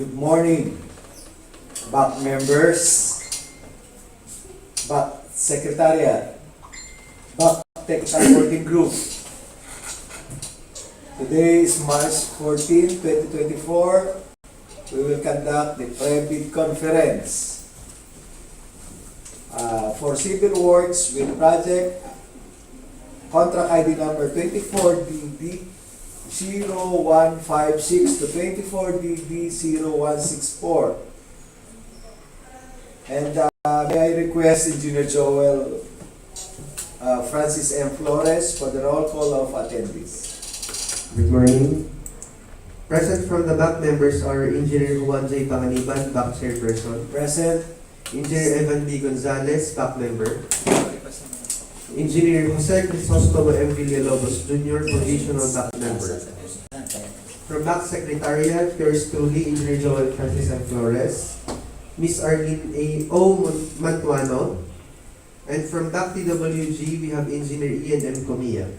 Good morning, BAC members, BAC Secretariat, BAC Technical Working Group. Today is March 14, 2024. We will conduct the pre-bid conference for civil works with project contract ID number 24DD 0156 to 24DD 0164. And may I request Engineer Joel Francis M. Flores for the roll call of attendees. Good morning. Present from the BAC members are Engineer Juan J. Panganiban, BAC Chairperson. Present. Engineer Evan B. Gonzalez, BAC Member. Engineer Jose Crisostomo M. Villalobos Jr., Provincial BAC Member. From BAC Secretariat, yours truly, Engineer Joel Francis M. Flores, Ms. Arlene A. O. Mantuano, and from BAC DPWH, we have Engineer Ian M. Comia.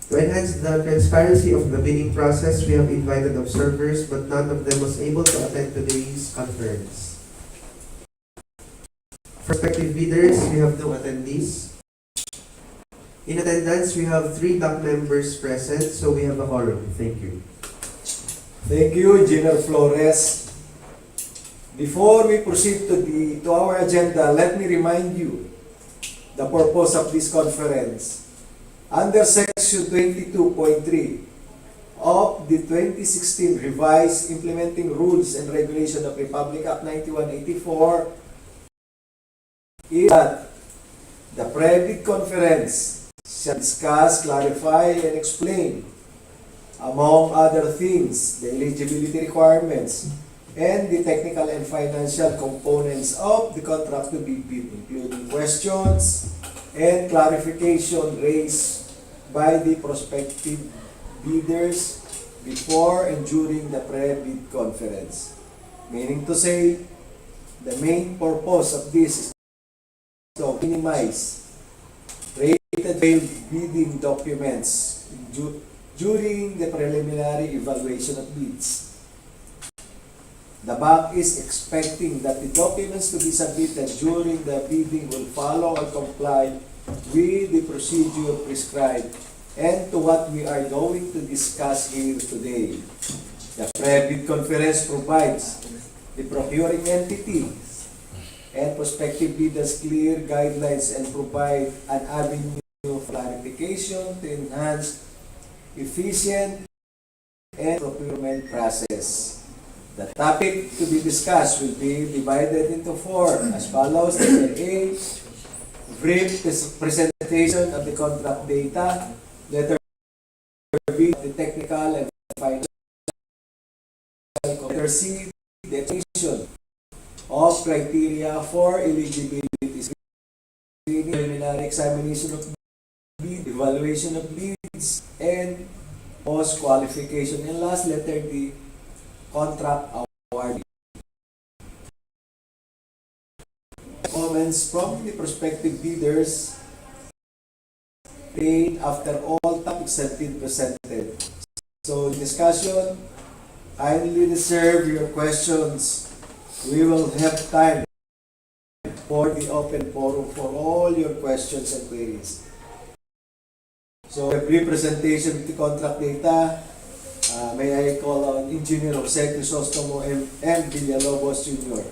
To enhance the transparency of the bidding process, we have invited observers, but none of them was able to attend today's conference. Prospective bidders, we have no attendees. In attendance, we have 3 BAC members present, so we have a quorum. Thank you. Thank you, Engineer Flores. Before we proceed to our agenda, let me remind you the purpose of this conference. Under Section 22.3 of the 2016 Revised Implementing Rules and Regulation of Republic Act 9184, is that the pre-bid conference shall discuss, clarify, and explain, among other things, the eligibility requirements and the technical and financial components of the contract to be bid, including questions and clarification raised by the prospective bidders before and during the pre-bid conference. Meaning to say, the main purpose of this is to minimize rated failed bidding documents during the preliminary evaluation of bids. The BAC is expecting that the documents to be submitted during the bidding will follow and comply with the procedure prescribed and to what we are going to discuss here today. The pre-bid conference provides the procuring entity and prospective bidders clear guidelines and provide an avenue of clarification to enhance efficient and procurement process. The topic to be discussed will be divided into 4 as follows. Letter A, brief presentation of the contract data. Letter B, the technical and financial. Letter C, the definition of criteria for eligibility screening, preliminary examination of bid, evaluation of bids, and post-qualification. And last, letter D, contract award. Comments from the prospective bidders paid after all topics have been presented. So, discussion, kindly reserve your questions. We will have time for the open forum for all your questions and queries. So, a brief presentation of the contract data. May I call on Engineer Jose Crisostomo M. Villalobos Jr.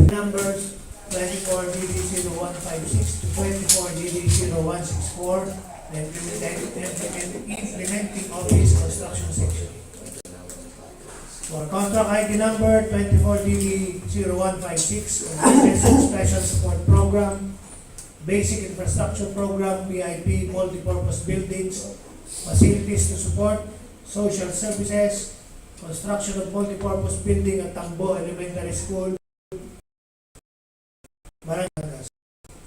Numbers 24DD0156 to 24DD0164, the implementing office construction section. For contract ID number 24DD0156, Special Support Program, Basic Infrastructure Program, BIP, Multipurpose Buildings, Facilities to Support, Social Services, Construction of Multipurpose Building at Tambo Elementary School, Barangay.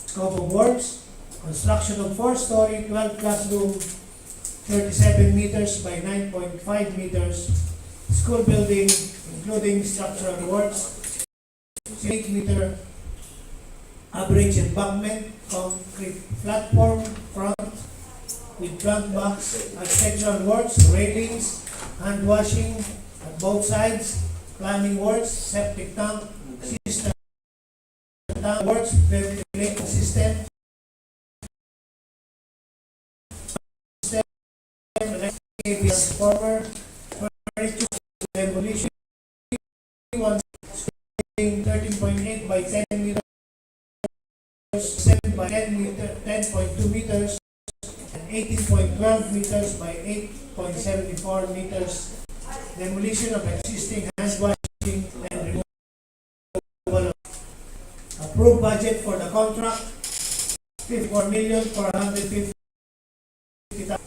Scope of works, construction of 4-story, 12 classroom, 37 meters by 9.5 meters, school building, including structural works, 8-meter average embankment, concrete platform, front, with plant box, architectural works, railings, hand washing at both sides, plumbing works, septic tank, system tank works, ventilation system, transformer, furniture, demolition, one 13.8 by 10 meters, 7 by 10.2 meters, and 18.12 meters by 8.74 meters. Demolition of existing hand washing and removal of approved budget for the contract, 54,450,000.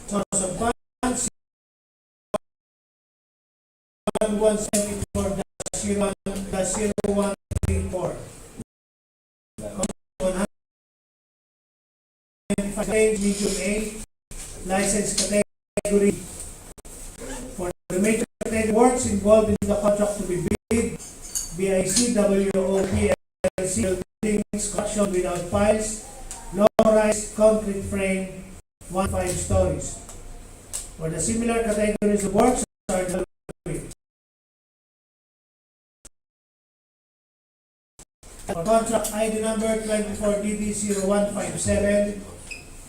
Source of funds, 1174-0134. 195 medium A, license category. For the major category works involved in the contract to be bid, BICWOP LC building construction without piles, low-rise concrete frame, 1.5 stories. For the similar categories of works are the following. For contract ID number 24DD0157,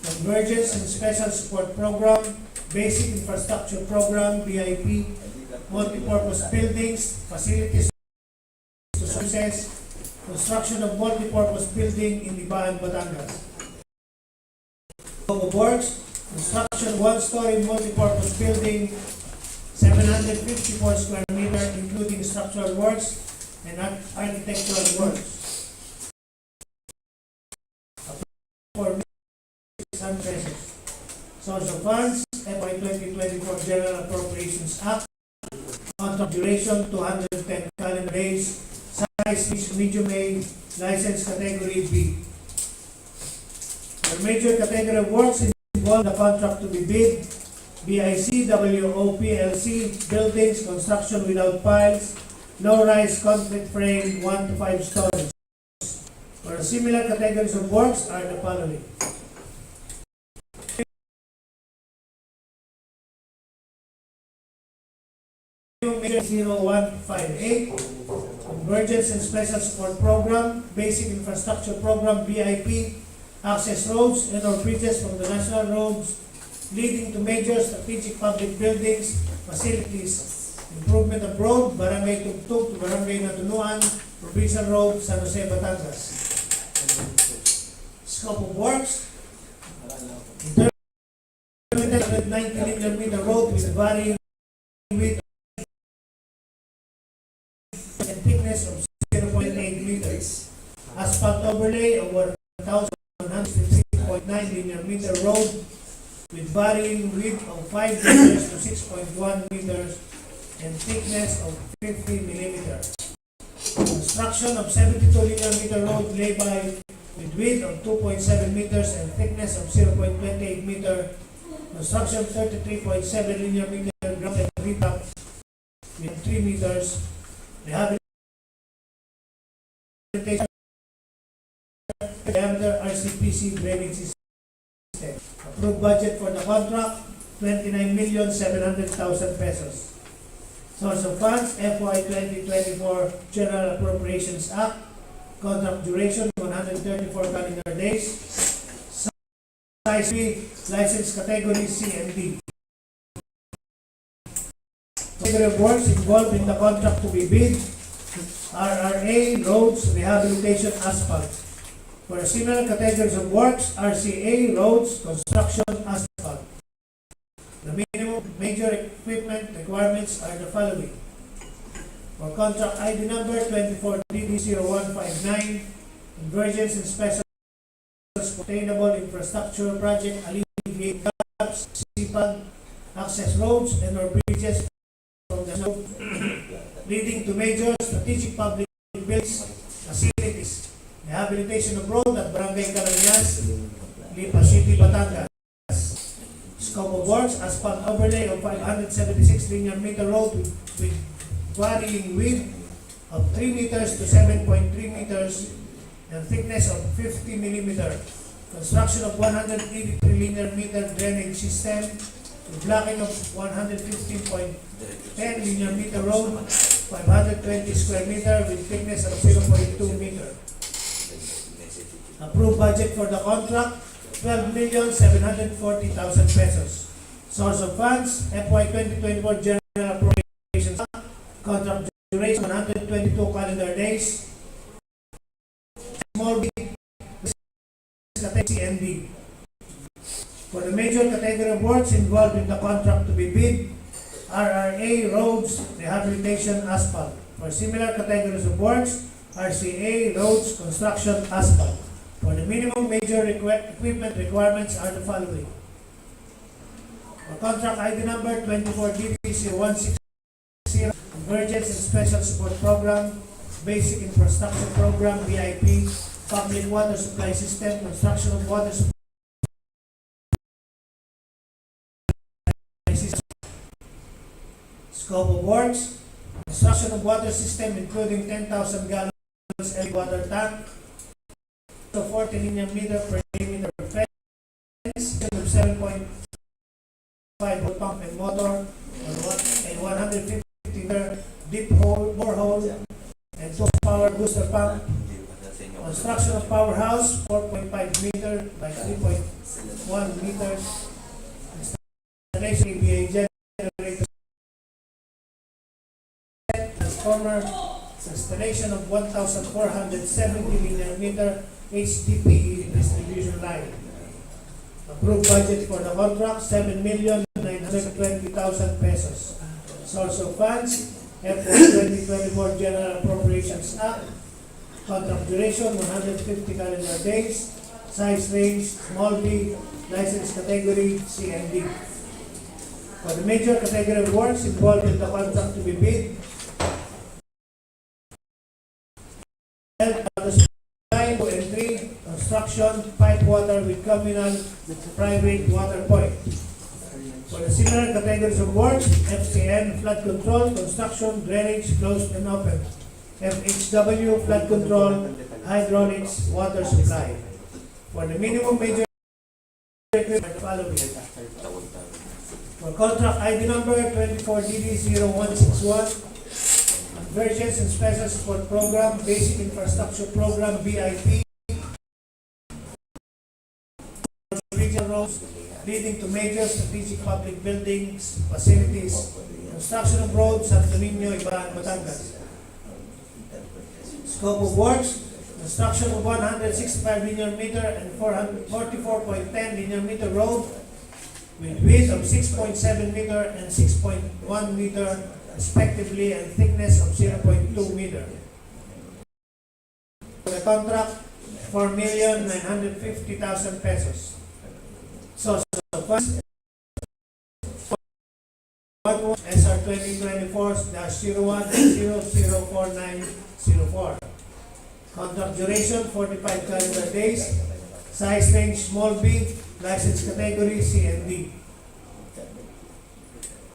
Convergence and Special Support Program, Basic Infrastructure Program, BIP, Multipurpose Buildings, Facilities to Services, Construction of Multipurpose Building in Ibaan, Batangas. Scope of works, construction one-story multipurpose building, 754 square meter, including structural works and architectural works. For pesos. Source of funds, FY 2024 General Appropriations Act. Contract duration 210 calendar days. Size medium A. License category B. The major category of works involve the contract to be bid, BICWOP LC buildings construction without piles, low-rise concrete frame 1 to 5 stories. For similar categories of works are the following. Major 0158, Convergence and Special Support Program, Basic Infrastructure Program, BIP, access roads and or bridges from the national roads leading to major strategic public buildings, facilities, improvement of road, Barangay Tugtug to Barangay Natunuan, Provincial Road, San Jose, Batangas. Scope of works, 190 linear meter road with varying width and thickness of 0.8 meters. Asphalt overlay of 1,153.9 linear meter road with varying width of 5 meters to 6.1 meters and thickness of 50 millimeters. Construction of 72 linear meter road lay-by with width of 2.7 meters and thickness of 0.28 meter. Construction 33.7 linear meter ground and retop with 3 meters. Rehabilitation diameter RCPC drainage system. Approved budget for the contract 29,700,000 pesos. Source of funds FY 2024 General Appropriations Act. Contract duration 134 calendar days. Size B, license category C and D. Category of works involved in the contract to be bid, RRA, roads, rehabilitation, asphalt. For similar categories of works, RCA, roads, construction, asphalt. The minimum major equipment requirements are the following. For contract ID number 24DD0159, Convergence and Special Sustainable Infrastructure Project, Alleviating, SIPAG, access roads and or bridges from the road leading to major strategic public buildings, facilities, rehabilitation of road at Barangay Calamias, Lipa City, Batangas. Scope of works, asphalt overlay of 576 linear meter road with varying width of 3 meters to 7.3 meters and thickness of 50 millimeter. construction of 183 linear meter drainage system, blocking of 115.10 linear meter road, 520 square meter with thickness of 0.2 meter. Approved budget for the contract, 12,740,000 pesos. Source of funds, FY 2024 General Appropriations Act, contract duration 122 calendar days. Small bid, CND. For the major category of works involved in the contract to be bid, RRA, roads, rehabilitation, asphalt. For similar categories of works, RCA, roads, construction, asphalt. For the minimum major equipment requirements are the following. For contract ID number 24DD0160, Convergence and Special Support Program, Basic Infrastructure Program, BIP, Public Water Supply System, Construction of Water Supply System. Scope of works, construction of water system including 10,000 gallons every water tank, 40 linear meter per diameter fence, 7.5 volt pump and motor, and 150 meter deep hole, borehole, and 2 power booster pump. Construction of powerhouse, 4.5 meter by 3.1 meters. Installation EBA generator, transformer, installation of 1,470 linear meter HDPE distribution line. Approved budget for the contract, 7,920,000 pesos. Source of funds, FY 2024 General Appropriations Act. Contract duration, 150 calendar days. Size range, small b. License category, C and D. For the major category of works involved in the contract to be bid, line 2 and 3, construction, pipe water with communal private water point. For the similar categories of works, FCN, flood control, construction, drainage, closed and open. FHW, flood control, hydraulics, water supply. For the minimum major requirement following. For contract ID number 24DD0161, Convergence and Special Support Program, Basic Infrastructure Program, BIP, regional roads leading to major strategic public buildings, facilities, construction of roads, Natunuan, Ibaan, Batangas. Scope of works, construction of 165 linear meter and 444.10 linear meter road with width of 6.7 meter and 6.1 meter respectively and thickness of 0.2 meter. For the contract, 4,950,000 pesos. Source of funds, SR 2024-01-004904. Contract duration, 45 calendar days. Size range, small b. License category, C and D.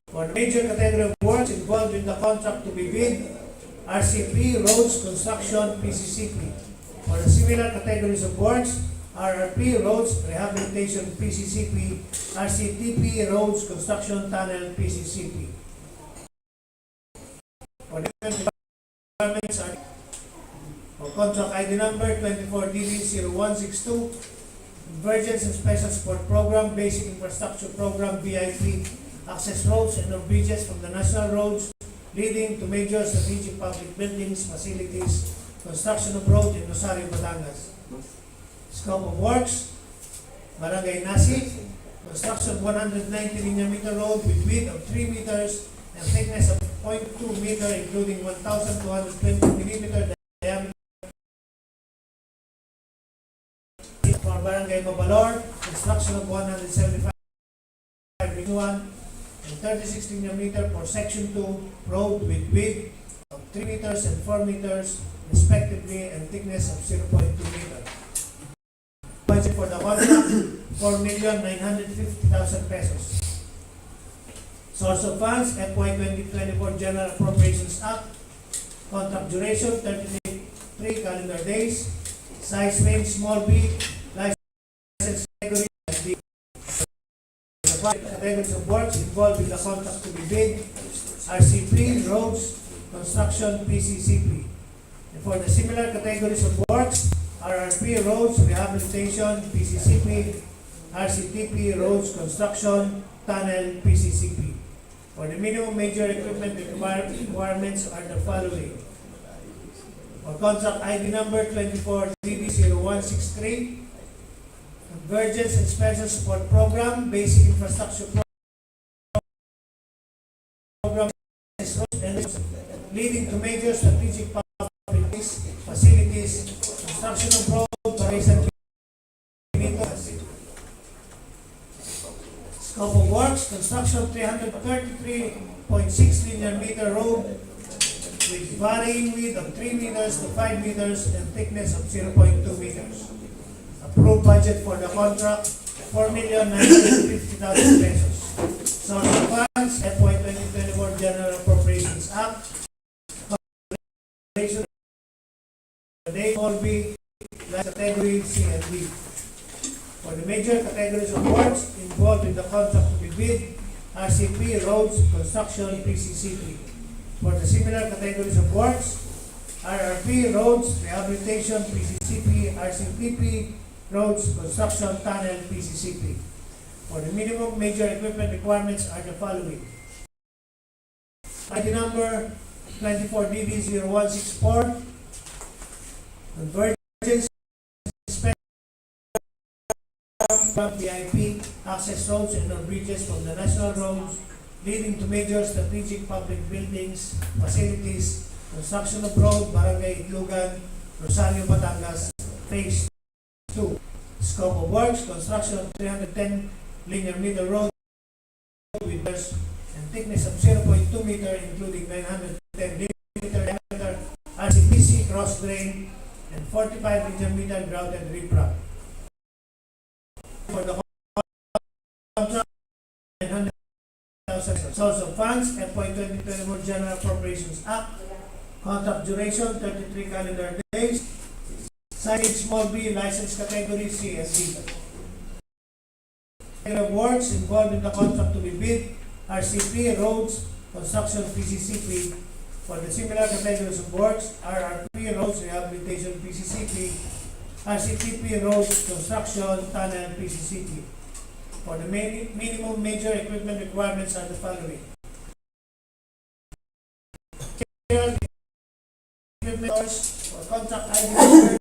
For the major category of works involved in the contract to be bid, RCP, roads, construction, PCCP. For the similar categories of works, RRP, roads, rehabilitation, PCCP, RCTP, roads, construction, tunnel, PCCP. For different requirements are for contract ID number 24DD0162, Convergence and Special Support Program, Basic Infrastructure Program, BIP, access roads and bridges from the national roads leading to major strategic public buildings, facilities, construction of road in Rosario, Batangas. Scope of works, Barangay Nasi, construction of 190 linear meter road with width of 3 meters and thickness of 0.2 meter including 1,220 millimeter diameter. For Barangay Mabalor, construction of 175 Natunuan and 36 linear meter for section 2 road with width of 3 meters and 4 meters respectively and thickness of 0.2 meter. Budget for the contract, 4,950,000 pesos. Source of funds, FY 2024 General Appropriations Act. Contract duration, 33 calendar days. Size range, small b. categories of works involved in the contract to be bid, RCP, roads, construction, PCCP. And for the similar categories of works, RRP, roads, rehabilitation, PCCP, RCTP, roads, construction, tunnel, PCCP. For the minimum major equipment requirements are the following. For contract ID number 24DD0163, Convergence and Special Support Program, Basic Infrastructure Program, leading to major strategic public facilities, construction of road, barangay and scope of works, construction of 333.6 linear meter road with varying width of 3 meters to 5 meters and thickness of 0.2 meters. Approved budget for the contract, 4,950,000 pesos. Source of funds, FY 2024 General Appropriations Act. They all be category C and D. For the major categories of works involved in the contract to be bid, RCP, roads, construction, PCCP. For the similar categories of works, RRP, roads, rehabilitation, PCCP, RCTP, roads, construction, tunnel, PCCP. For the minimum major equipment requirements are the following. ID number 24DD0164, Convergence, VIP, access roads and bridges from the national roads, leading to major strategic public buildings, facilities, construction of road, Barangay, Rosario, Batangas, Phase 2. Scope of works, construction of 310 linear meter road with and thickness of 0.2 meter, including 910 meter diameter RCPC cross drain and 45 linear meter grouted riprap. For the contract, 900,000. Source of funds, FY 2024 General Appropriations Act. Contract duration, 33 calendar days. Signage small B, license category C and D. Of works involved in the contract to be bid, RCP, roads, construction, PCCP. For the similar categories of works, RRP, roads, rehabilitation, PCCP, RCTP, roads, construction, tunnel, PCCP. For the minimum major equipment requirements are the following. Equipment for contract ID numbers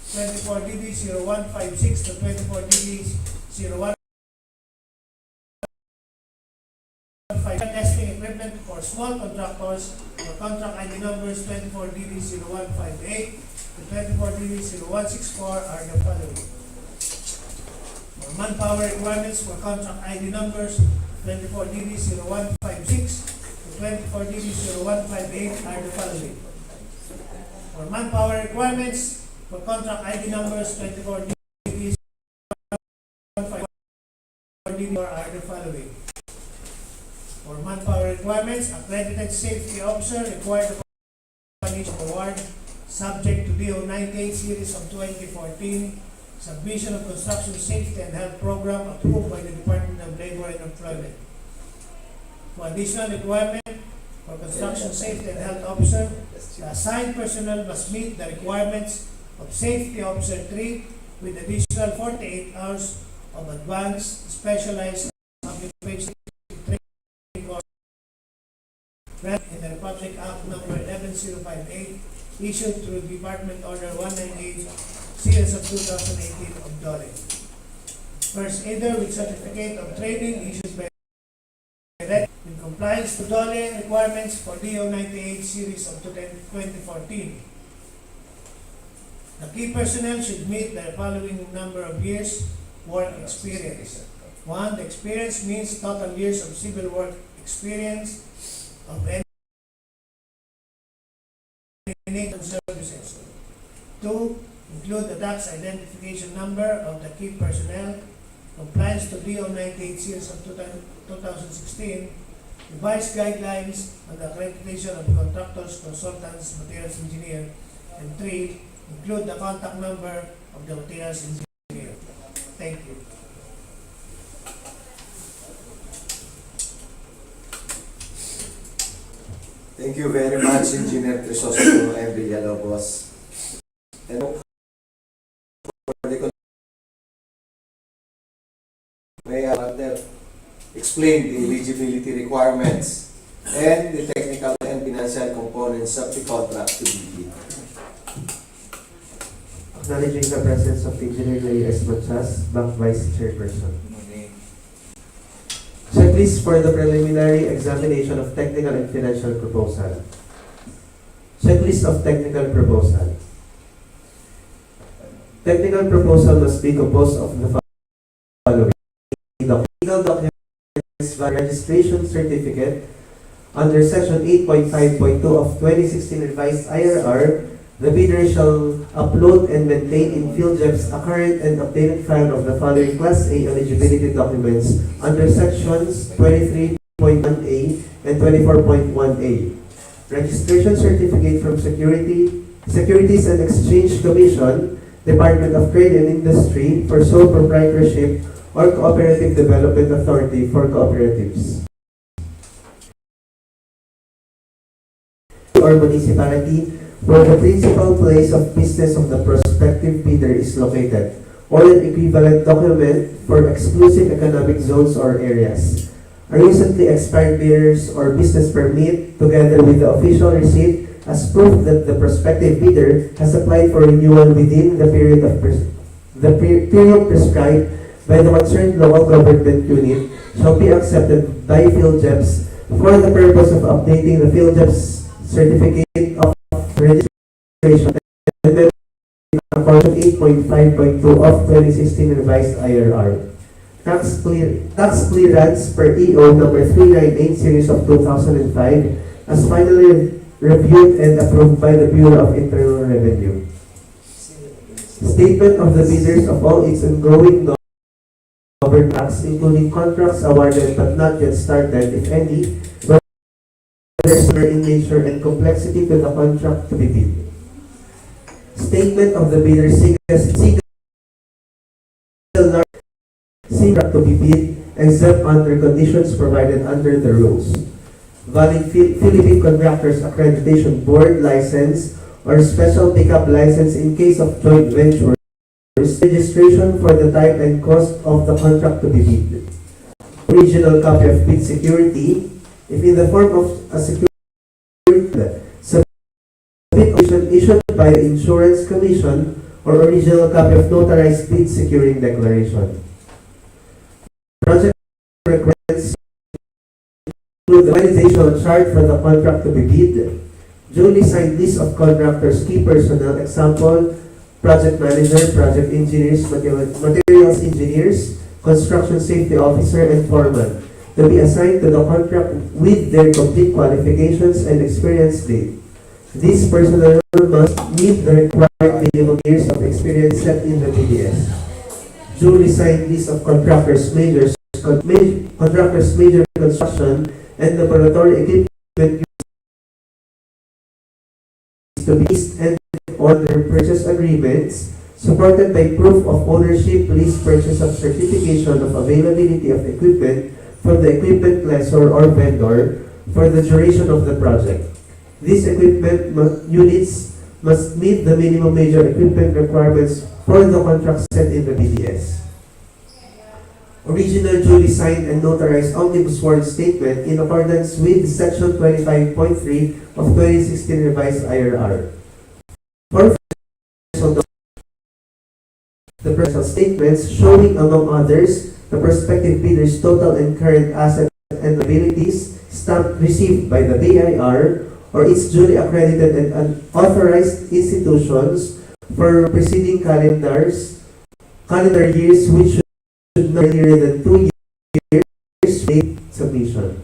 24DD0156 to 24DD0155. Testing equipment for small contractors for contract ID numbers 24DD0158 to 24DD0164 are the following. For manpower requirements for contract ID numbers 24DD0156 to 24DD0158 are the following. For manpower requirements for contract ID numbers 24DD0154 are the following. For manpower requirements, accredited safety officer required upon each award, subject to DEO 98 series of 2014, submission of construction safety and health program approved by the Department of Labor and Employment. For additional requirement for construction safety and health officer, the assigned personnel must meet the requirements of Safety Officer 3 with additional 48 hours of advanced specialized occupational in the Republic Act number 11058 issued through Department Order 198 series of 2018 of DOLE. First aider with certificate of training issued by in compliance to DOLE requirements for DEO 98 series of 2014. The key personnel should meet the following number of years work experience. 1. The experience means total years of civil work experience of any services. 2. Include the tax identification number of the key personnel, compliance to DEO 98 series of 2016, revised guidelines on the accreditation of contractors, consultants, materials engineer, and 3. Include the contact number of the materials engineer. Thank you. Thank you very much, Engineer Crisostomo and Villalobos. And for the may I rather explain the eligibility requirements and the technical and financial components of the contract to be bid. Acknowledging the presence of Engineer Reyes Machas, Bank Vice Chairperson. Checklist for the preliminary examination of technical and financial proposal. Checklist of technical proposal. Technical proposal must be composed of the following: legal documents, registration certificate under section 8.5.2 of 2016 revised IRR. The bidder shall upload and maintain in FieldJEPs a current and updated file of the following Class A eligibility documents under sections 23.1A and 24.1A. Registration certificate from Securities and Exchange Commission, Department of Trade and Industry for sole proprietorship or Cooperative Development Authority for cooperatives or municipality where the principal place of business of the prospective bidder is located, or an equivalent document for exclusive economic zones or areas. A recently expired bidder's or business permit, together with the official receipt as proof that the prospective bidder has applied for renewal within the period prescribed by the concerned local government unit, shall be accepted by FieldJEPs for the purpose of updating the FieldJEPs certificate of registration and according to 8.5.2 of 2016 revised IRR. Tax clearance per EO number 398 series of 2005 as finally reviewed and approved by the Bureau of Internal Revenue. Statement of the bidders of all its ongoing government tax, including contracts awarded but not yet started, if any, whether in nature and complexity to the contract to be bid. Statement of the bidder contract to be bid exempt under conditions provided under the rules. Valid Philippine Contractors Accreditation Board license or special pickup license in case of joint ventures. Registration for the type and cost of the contract to be bid. Original copy of bid security, if in the form of a security, issued by the Insurance Commission, or original copy of notarized bid securing declaration. Project requirements include the organizational chart for the contract to be bid, duly signed list of contractors' key personnel, example, project manager, project engineers, materials engineers, construction safety officer, and foreman, to be assigned to the contract with their complete qualifications and experience date. This personnel must meet the required minimum years of experience set in the BDS. Duly signed list of contractors' major construction and laboratory equipment to be leased and order purchase agreements supported by proof of ownership, lease, purchase of certification of availability of equipment from the equipment lessor or vendor for the duration of the project. These equipment units must meet the minimum major equipment requirements for the contract set in the BDS. Original duly signed and notarized omnibus sworn statement in accordance with Section 25.3 of 2016 revised IRR. For the personal statements showing, among others, the prospective bidder's total and current assets and liabilities stamped received by the BIR or its duly accredited and authorized institutions for preceding calendar years which should not be earlier than 2 years date submission.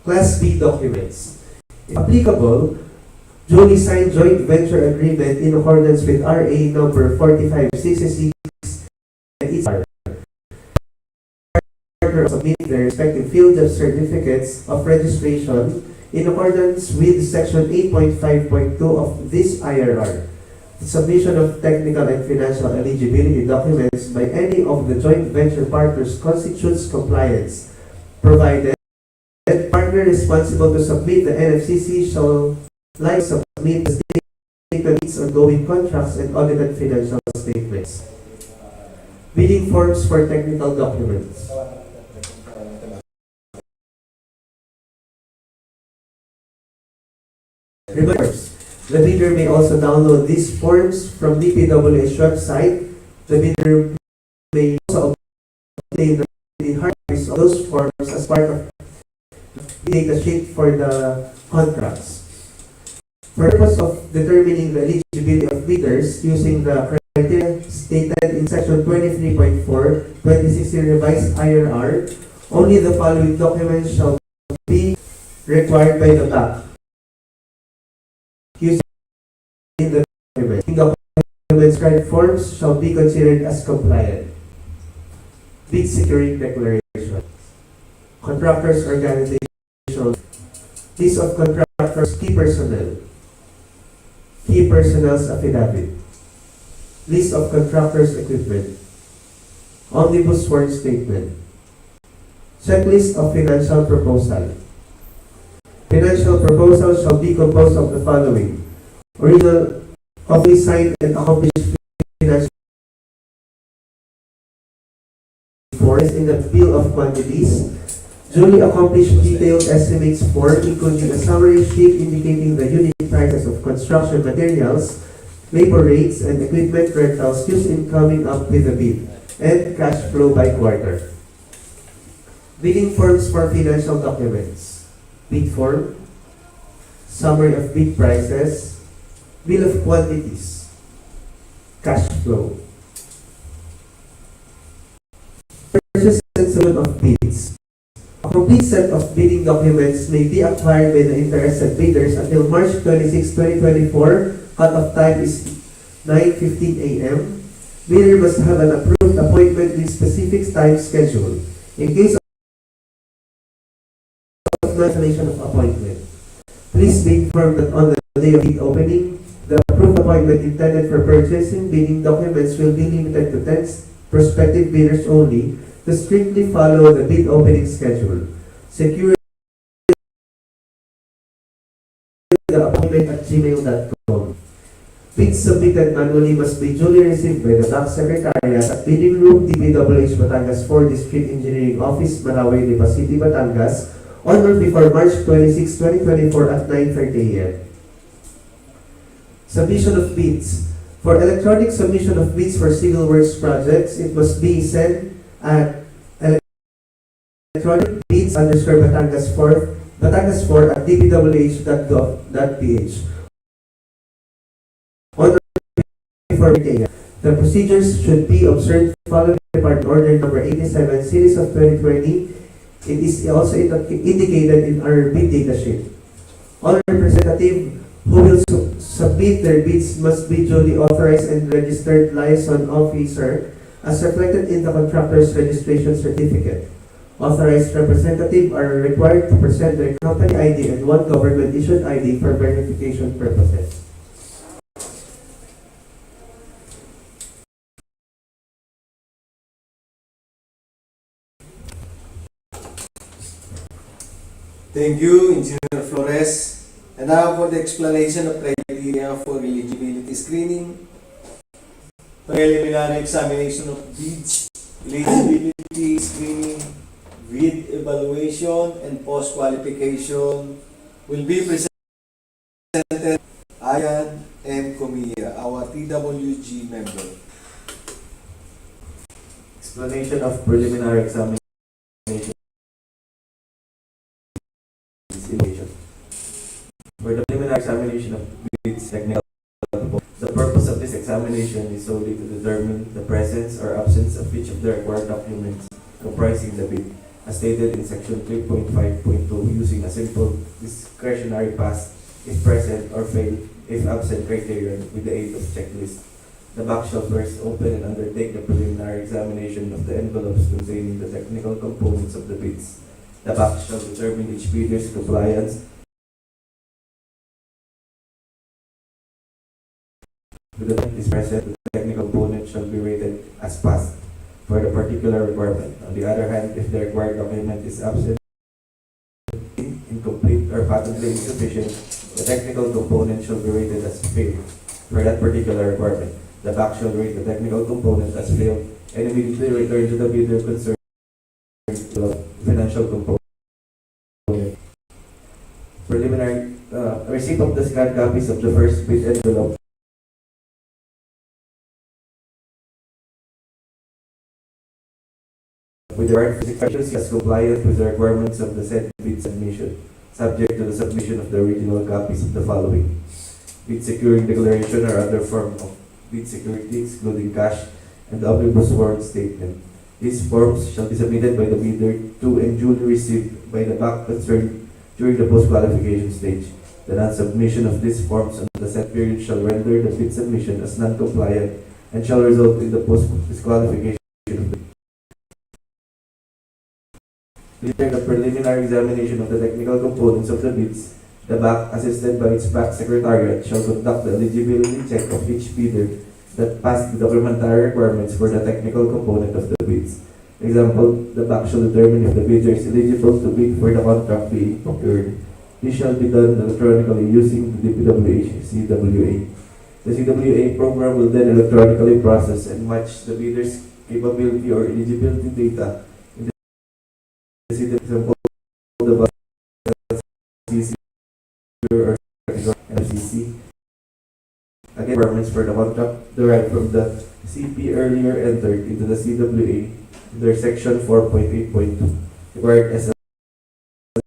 Class B documents. If applicable, duly signed joint venture agreement in accordance with RA number 4566 and its submit their respective field of certificates of registration in accordance with Section 8.5.2 of this IRR. The submission of technical and financial eligibility documents by any of the joint venture partners constitutes compliance, provided partner responsible to submit the NFCC shall like submit the statement its ongoing contracts and audited financial statements. Bidding forms for technical documents. Reminders. The bidder may also download these forms from DPWH website. The bidder may also obtain the hard copies of those forms as part of the data sheet for the contracts. For the purpose of determining the eligibility of bidders using the criteria stated in section 23.4, 2016 revised IRR, only the following documents shall be required by the bank. Using the documents, credit forms shall be considered as compliant. Bid securing declaration. Contractors organization. List of contractors, key personnel. Key personnel's affidavit. List of contractors' equipment. Omnibus sworn statement. Checklist of financial proposal. Financial proposal shall be composed of the following: original, copy signed and accomplished financial forms in the bill of quantities, duly accomplished detailed estimates form, including a summary sheet indicating the unit prices of construction materials, labor rates, and equipment rentals used in coming up with the bid, and cash flow by quarter. Bidding forms for financial documents. Bid form, summary of bid prices, bill of quantities, cash flow. Purchase and sale of bids. A complete set of bidding documents may be acquired by the interested bidders until March 26, 2024. Cut-off time is 9:15 a.m. Bidder must have an approved appointment with specific time schedule. In case of cancellation of appointment, please be informed that on the day of bid opening, the approved appointment intended for purchasing bidding documents will be limited to 10 prospective bidders only, to strictly follow the bid opening schedule. Secure the appointment at gmail.com. Bids submitted manually must be duly received by the Bank Secretariat at Bidding Room, DPWH Batangas 4 District Engineering Office, Barangay, Lipa City, Batangas, on or before March 26, 2024 at 9:30 a.m. Submission of bids. For electronic submission of bids for civil works projects, it must be sent at electronic bids _Batangas 4 at dpwh.gov.ph. On or before 8 a.m. The procedures should be observed following Department Order Number 87, Series of 2020. It is also indicated in our bid data sheet. All representatives who will submit their bids must be duly authorized and registered liaison officer as reflected in the contractor's registration certificate. Authorized representatives are required to present their company ID and one government-issued ID for verification purposes. Thank you, Engineer Flores. And now for the explanation of criteria for eligibility screening, preliminary examination of bids, eligibility screening, bid evaluation, and post-qualification will be presented by Ayan M. Comia, our TWG member. Explanation of preliminary examination. For the preliminary examination of bids technical, the purpose of this examination is solely to determine the presence or absence of each of the required documents comprising the bid, as stated in section 3.5.2, using a simple discretionary pass if present or fail if absent criterion with the aid of checklist. The bank shall first open and undertake the preliminary examination of the envelopes containing the technical components of the bids. The bank shall determine each bidder's compliance with the bid is present. The technical component shall be rated as passed for the particular requirement. On the other hand, if the required document is absent, patently insufficient, the technical component shall be rated as failed for that particular requirement. The back shall rate the technical component as failed and immediately return to the bidder concerned the financial component. Preliminary receipt of the scanned copies of the first bid envelope with the right physical as compliant with the requirements of the said bid submission, subject to the submission of the original copies of the following: bid securing declaration or other form of bid security excluding cash and the omnibus warrant statement. These forms shall be submitted by the bidder to and duly received by the bank concerned during the post-qualification stage. The non-submission of these forms on the set period shall render the bid submission as non-compliant and shall result in the post-disqualification of the during the preliminary examination of the technical components of the bids. The bank, assisted by its bank secretariat, shall conduct the eligibility check of each bidder that passed the documentary requirements for the technical component of the bids. Example, the bank shall determine if the bidder is eligible to bid for the contract being procured. This shall be done electronically using the DPWH CWA. The CWA program will then electronically process and match the bidder's capability or eligibility data in the example the bank CC or FCC. Again, requirements for the contract derived from the CP earlier entered into the CWA under section 4.8.2 required SLC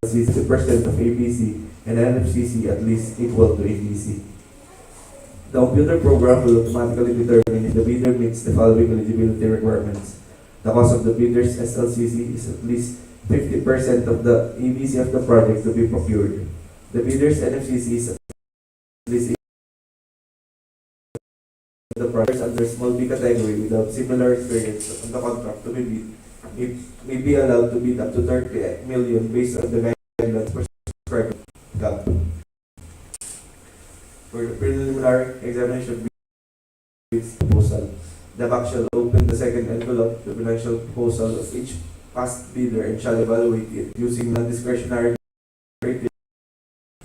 60% of ABC and NFCC at least equal to ABC. The computer program will automatically determine if the bidder meets the following eligibility requirements. The cost of the bidder's SLCC is at least 50% of the ABC of the project to be procured. The bidder's NFCC is at least the projects under small B category without similar experience on the contract to be bid may be allowed to bid up to 30 million based on the guidelines prescribed. For the preliminary examination bids proposal, the bank shall open the second envelope, the financial proposal of each past bidder, and shall evaluate it using non-discretionary criteria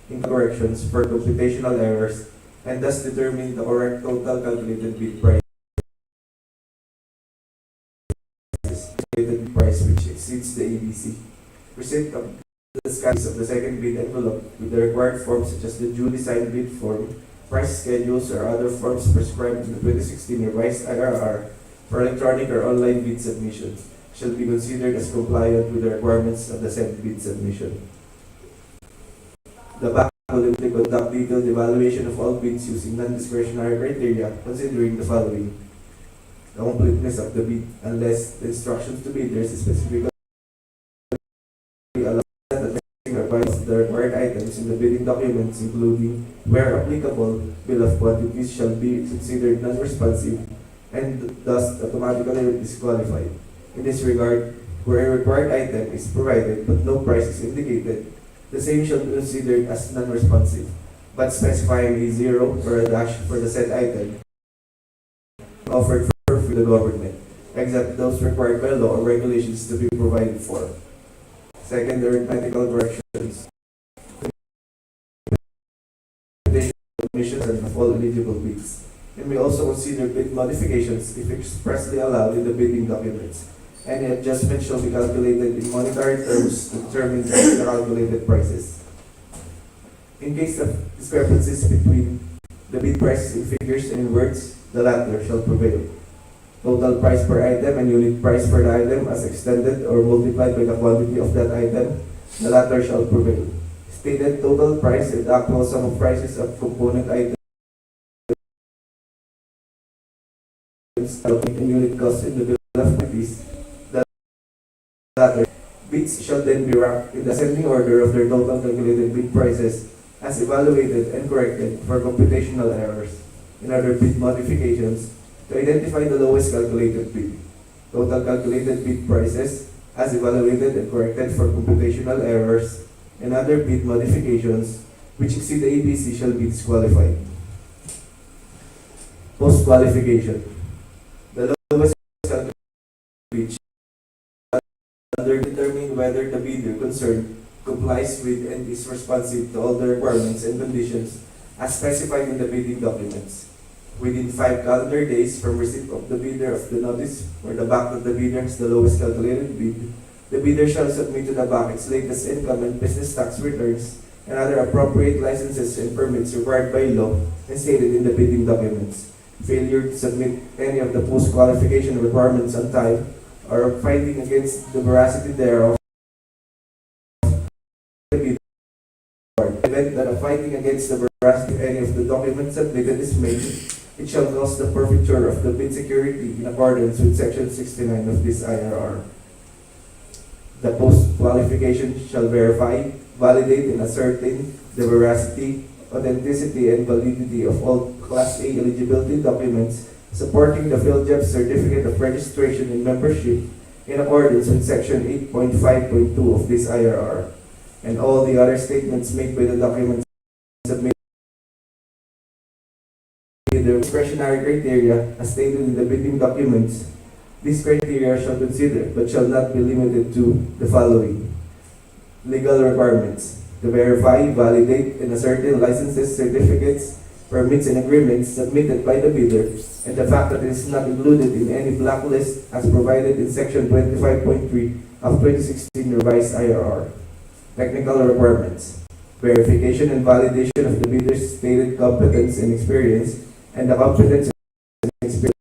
in corrections for computational errors and thus determine the correct total calculated bid price. Price which exceeds the ABC. Receipt of the scans of the second bid envelope with the required forms such as the duly signed bid form, price schedules, or other forms prescribed in the 2016 revised IRR for electronic or online bid submission shall be considered as compliant with the requirements of the said bid submission. The bank will conduct detailed evaluation of all bids using non-discretionary criteria considering the following: the completeness of the bid, unless the instructions to bidders specifically allow that the required items in the bidding documents, including, where applicable, bill of quantities, shall be considered non-responsive and thus automatically disqualified. In this regard, where a required item is provided but no price is indicated, the same shall be considered as non-responsive, but specifying a 0 or a dash for the said item offered for the government, except those required by law or regulations to be provided for. Second, the arithmetical corrections. Omissions of all eligible bids. And we also consider bid modifications if expressly allowed in the bidding documents. Any adjustment shall be calculated in monetary terms to determine the calculated prices. In case of discrepancies between the bid prices in figures and in words, the latter shall prevail. Total price per item and unit price per item as extended or multiplied by the quantity of that item, the latter shall prevail. Stated total price and the actual sum of prices of component items and unit costs in the bill of quantities, the latter bids shall then be ranked in the ascending order of their total calculated bid prices as evaluated and corrected for computational errors. In other bid modifications, to identify the lowest calculated bid, total calculated bid prices as evaluated and corrected for computational errors, and other bid modifications which exceed the ABC shall be disqualified. Post-qualification. The lowest calculated bid shall determine whether the bidder concerned complies with and is responsive to all the requirements and conditions as specified in the bidding documents. Within 5 calendar days from receipt of the bidder of the notice or the back of the bidder has the lowest calculated bid, the bidder shall submit to the back its latest income and business tax returns and other appropriate licenses and permits required by law and stated in the bidding documents. Failure to submit any of the post-qualification requirements on time or finding against the veracity thereof, the event that a finding against the veracity of any of the documents submitted is made, it shall cause the forfeiture of the bid security in accordance with Section 69 of this IRR. The post-qualification shall verify, validate, and ascertain the veracity, authenticity, and validity of all Class A eligibility documents supporting the PhilJEP Certificate of Registration and Membership in accordance with Section 8.5.2 of this IRR, and all the other statements made by the documents submitted. The discretionary criteria as stated in the bidding documents. These criteria shall consider, but shall not be limited to, the following: legal requirements to verify, validate, and ascertain licenses, certificates, permits, and agreements submitted by the bidder, and the fact that it is not included in any blacklist as provided in Section 25.3 of 2016 revised IRR. Technical requirements: verification and validation of the bidder's stated competence and experience, and the competence and experience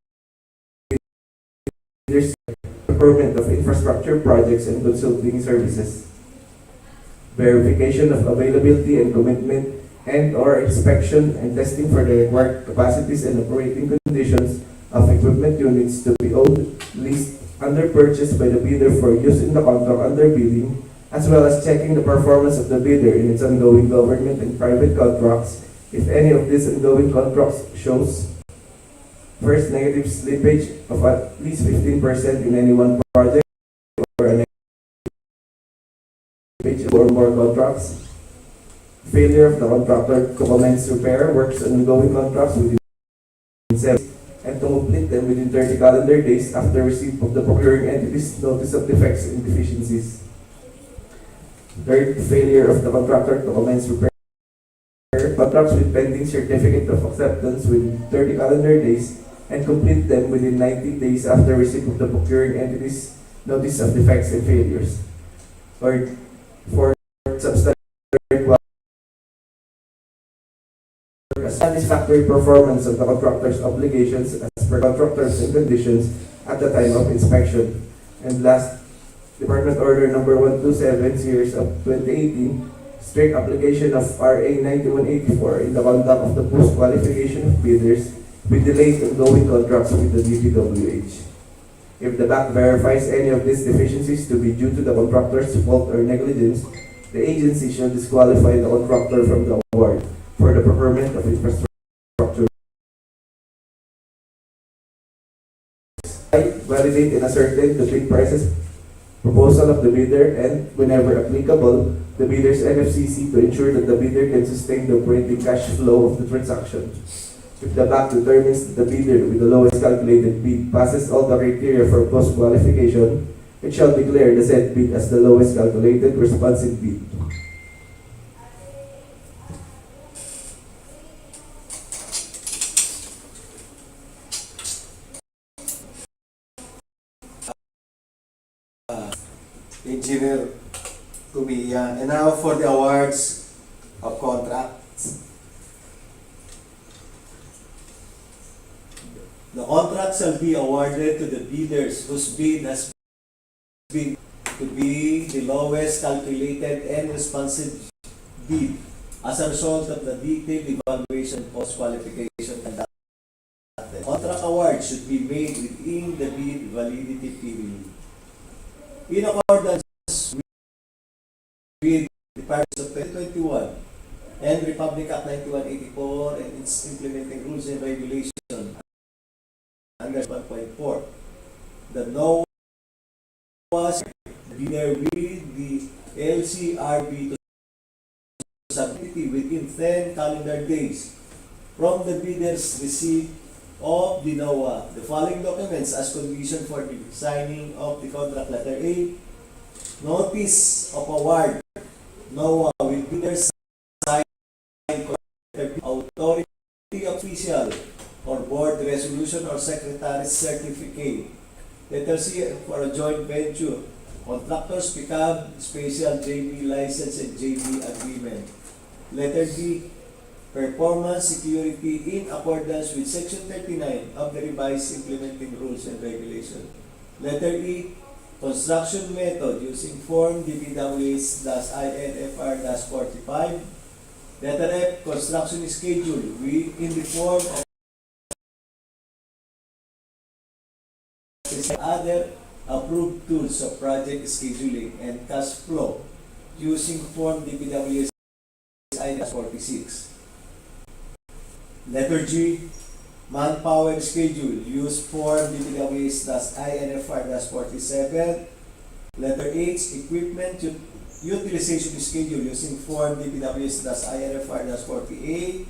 procurement of infrastructure projects and consulting services. Verification of availability and commitment and/or inspection and testing for the required capacities and operating conditions of equipment units to be owned, leased, under purchase by the bidder for use in the contract under bidding, as well as checking the performance of the bidder in its ongoing government and private contracts if any of these ongoing contracts shows: first, negative slippage of at least 15% in any one project or a negative or more contracts. Failure of the contractor to commence repair works on ongoing contracts within 7 and to complete them within 30 calendar days after receipt of the procuring entity's notice of defects and deficiencies. Third, failure of the contractor to commence repair contracts with pending certificate of acceptance within 30 calendar days and complete them within 90 days after receipt of the procuring entity's notice of defects and failures. Or for substandard satisfactory performance of the contractor's obligations as per contractors and conditions at the time of inspection. And last, Department Order Number 127 Series of 2018, strict application of RA 9184 in the conduct of the post-qualification of bidders with delayed ongoing contracts with the DPWH. If the BAC verifies any of these deficiencies to be due to the contractor's fault or negligence, the agency shall disqualify the contractor from the award for the procurement of infrastructure. Validate and ascertain the bid prices proposal of the bidder and, whenever applicable, the bidder's NFCC to ensure that the bidder can sustain the operating cash flow of the transaction. If the BAC determines that the bidder with the lowest calculated bid passes all the criteria for post-qualification, it shall declare the said bid as the lowest calculated responsive bid. Engineer Kumiya. And now for the awards of contracts. The contract shall be awarded to the bidders whose bid has been to be the lowest calculated and responsive bid as a result of the detailed evaluation post-qualification conducted. Contract award should be made within the bid validity period. In accordance with the Paris of 2021 and Republic Act 9184 and its implementing rules and regulations under 1.4, the NOAA bidder with the LCRB to submit within 10 calendar days from the bidder's receipt of the NOAA the following documents as condition for the signing of the contract: letter A, notice of award NOAA will be their sign authority official or board resolution or secretary's certificate. Letter C for a joint venture. Contractors pick up special JV license and JV agreement. Letter D, performance security in accordance with Section 39 of the revised implementing rules and regulations. Letter E, construction method using form DPWH-INFR-45. Letter F, construction schedule in the form of other approved tools of project scheduling and cash flow using form DPWH-46. Letter G, manpower schedule use form DPWH-INFR-47. Letter H, equipment utilization schedule using form DPWH-INFR-48.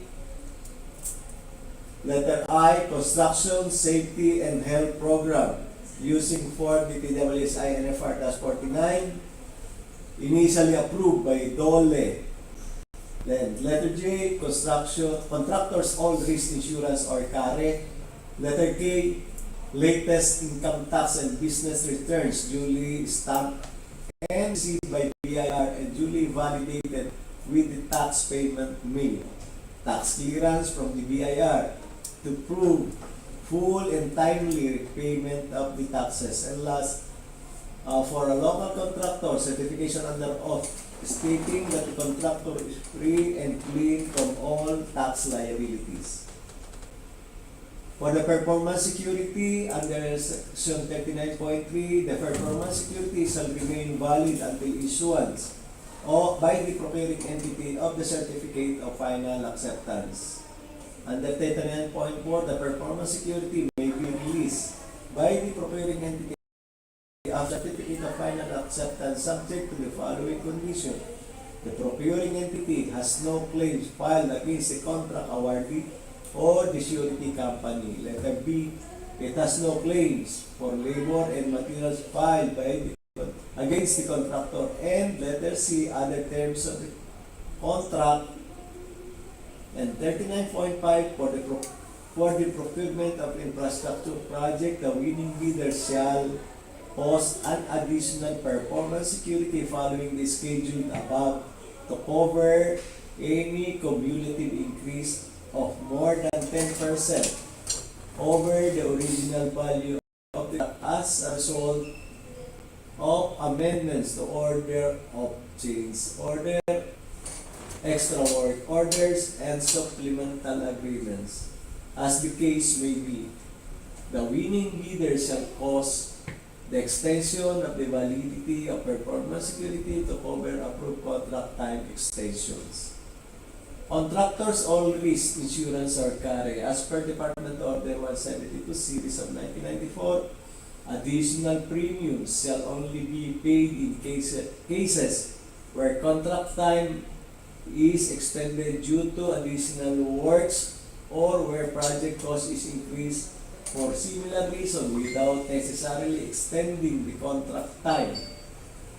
Letter I, construction safety and health program using form DPWH-INFR-49, initially approved by DOLE. Then letter J, contractors all risk insurance or CARE. Letter K, latest income tax and business returns duly stamped and received by BIR and duly validated with the tax payment made. Tax clearance from the BIR to prove full and timely repayment of the taxes. And last, for a local contractor, certification under oath stating that the contractor is free and clean from all tax liabilities. For the performance security under Section 39.3, the performance security shall remain valid until issuance or by the procuring entity of the certificate of final acceptance. Under 39.4, the performance security may be released by the procuring entity of certificate of final acceptance subject to the following condition. The procuring entity has no claims filed against the contract awardee or the surety company. Letter B, it has no claims for labor and materials filed against the contractor. And letter C, other terms of the contract. And 39.5, for the procurement of infrastructure project, the winning bidder shall post an additional performance security following the schedule above to cover any cumulative increase of more than 10% over the original value of the as a result of amendments to order of change order, extra work orders, and supplemental agreements. As the case may be, the winning bidder shall cause the extension of the validity of performance security to cover approved contract time extensions. Contractors all risk insurance or CARE, as per Department Order 172 Series of 1994, additional premiums shall only be paid in cases where contract time is extended due to additional works or where project cost is increased for similar reason without necessarily extending the contract time.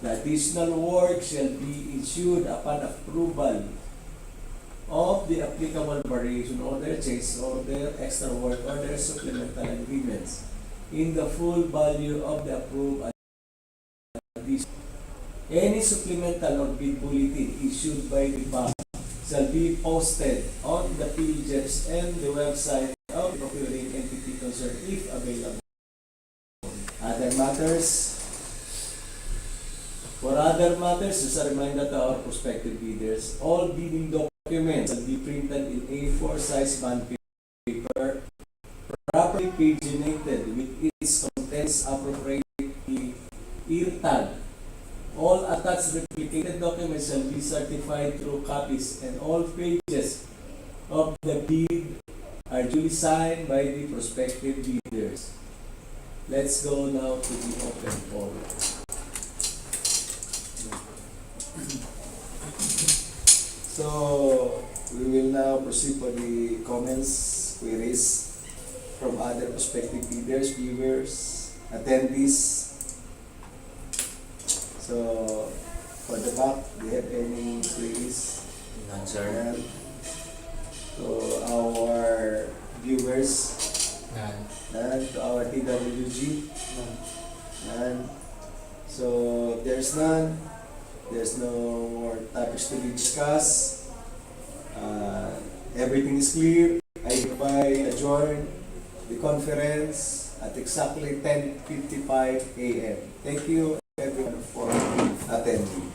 The additional work shall be issued upon approval of the applicable variation order, change order, extra work order, supplemental agreements in the full value of the approved addition. Any supplemental or bid bulletin issued by the bank shall be posted on the pages and the website of the procuring entity concerned if available. Other matters. For other matters, as a reminder to our prospective bidders, all bidding documents shall be printed in A4 size bond paper, properly paginated with its contents appropriately ear-tagged. All attached replicated documents shall be certified through copies, and all pages of the bid are duly signed by the prospective bidders. Let's go now to the open forum. So, we will now proceed for the comments, queries from other prospective bidders, viewers, attendees. So, For the back, do you have any queries? None, sir. And to our viewers, None. and to our DPWH, and so there's none. There's no more topics to be discussed. Everything is clear. I hereby adjourn the conference at exactly 10:55 a.m. Thank you everyone for attending.